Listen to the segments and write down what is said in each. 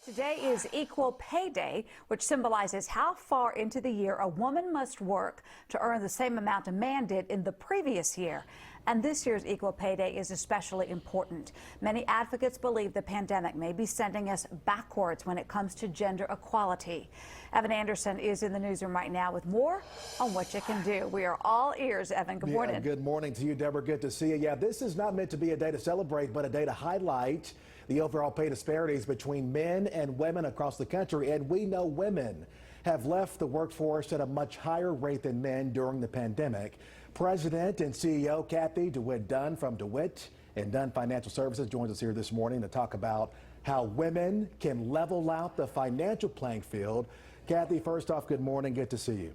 Today is Equal Pay Day, which symbolizes how far into the year a woman must work to earn the same amount a man did in the previous year. And this year's Equal Pay Day is especially important. Many advocates believe the pandemic may be sending us backwards when it comes to gender equality. Evan Anderson is in the newsroom right now with more on what you can do. We are all ears. Evan, good morning. Good morning to you, Deborah. Good to see you. Yeah, this is not meant to be a day to celebrate, but a day to highlight the overall pay disparities between men and women across the country. And we know women have left the workforce at a much higher rate than men during the pandemic. President and CEO Cathy DeWitt Dunn from DeWitt and Dunn Financial Services joins us here this morning to talk about how women can level out the financial playing field. Cathy, first off, good morning. Good to see you.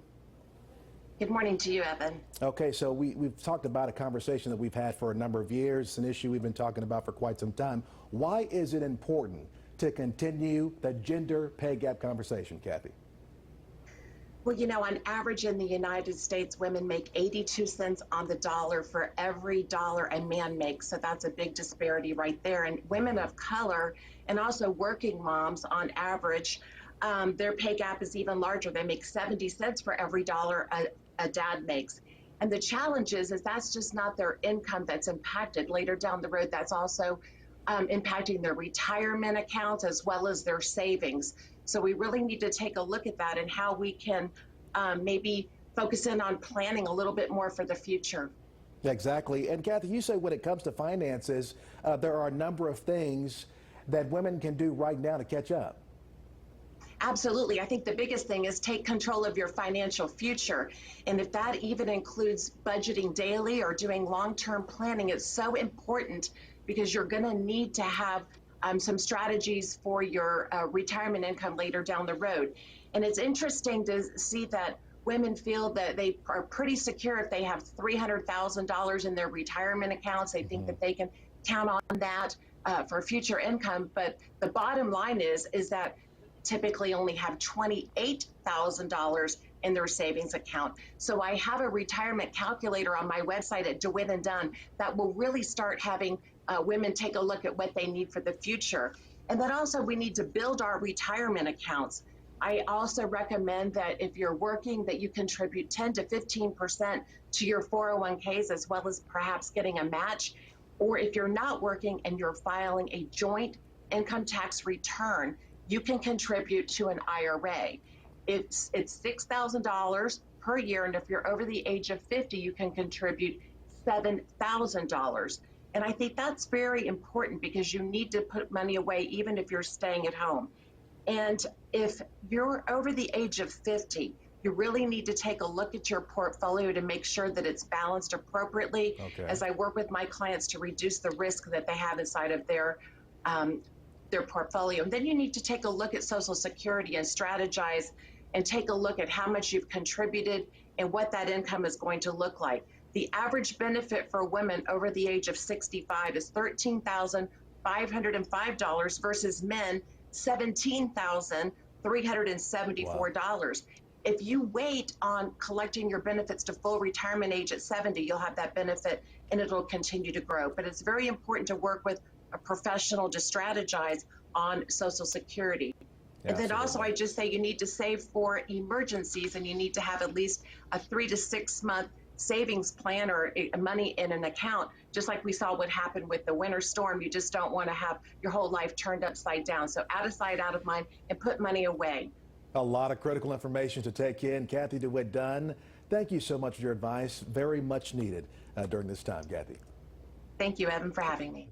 Good morning to you, Evan. Okay, so we've talked about a conversation that we've had for a number of years. It's an issue we've been talking about for quite some time. Why is it important to continue the gender pay gap conversation, Cathy? Well, you know, on average in the United States, women make 82 cents on the dollar for every dollar a man makes. So that's a big disparity right there. And women of color and also working moms on average, their pay gap is even larger. They make 70 cents for every dollar a dad makes. And the challenge is that's just not their income that's impacted. Later down the road, that's also impacting their retirement accounts as well as their savings. So we really need to take a look at that and how we can maybe focus in on planning a little bit more for the future. Exactly. And Cathy, you say when it comes to finances, there are a number of things that women can do right now to catch up. Absolutely. I think the biggest thing is take control of your financial future. And if that even includes budgeting daily or doing long-term planning, it's so important because you're going to need to have some strategies for your retirement income later down the road. And it's interesting to see that women feel that they are pretty secure if they have $300,000 in their retirement accounts. They think that they can count on that for future income. But the bottom line is that typically only have $28,000 in their savings account. So I have a retirement calculator on my website at DeWitt and Dunn that will really start having women take a look at what they need for the future. And then also we need to build our retirement accounts. I also recommend that if you're working that you contribute 10 to 15% to your 401ks as well as perhaps getting a match. Or if you're not working and you're filing a joint income tax return, you can contribute to an IRA. It's $6,000 per year, and if you're over the age of 50, you can contribute $7,000. And I think that's very important because you need to put money away even if you're staying at home. And if you're over the age of 50, you really need to take a look at your portfolio to make sure that it's balanced appropriately. Okay. As I work with my clients to reduce the risk that they have inside of their portfolio. And then you need to take a look at Social Security and strategize and take a look at how much you've contributed and what that income is going to look like. The average benefit for women over the age of 65 is $13,505 versus men $17,374. Wow. If you wait on collecting your benefits to full retirement age at 70, you'll have that benefit and it'll continue to grow. But it's very important to work with a professional to strategize on Social Security. And then also I just say you need to save for emergencies and you need to have at least a 3 to 6 month savings plan or money in an account, just like we saw what happened with the winter storm. You just don't want to have your whole life turned upside down. So out of sight, out of mind, and put money away. A lot of critical information to take in. Cathy DeWitt Dunn, thank you so much for your advice. Very much needed during this time, Cathy. Thank you, Evan, for having me.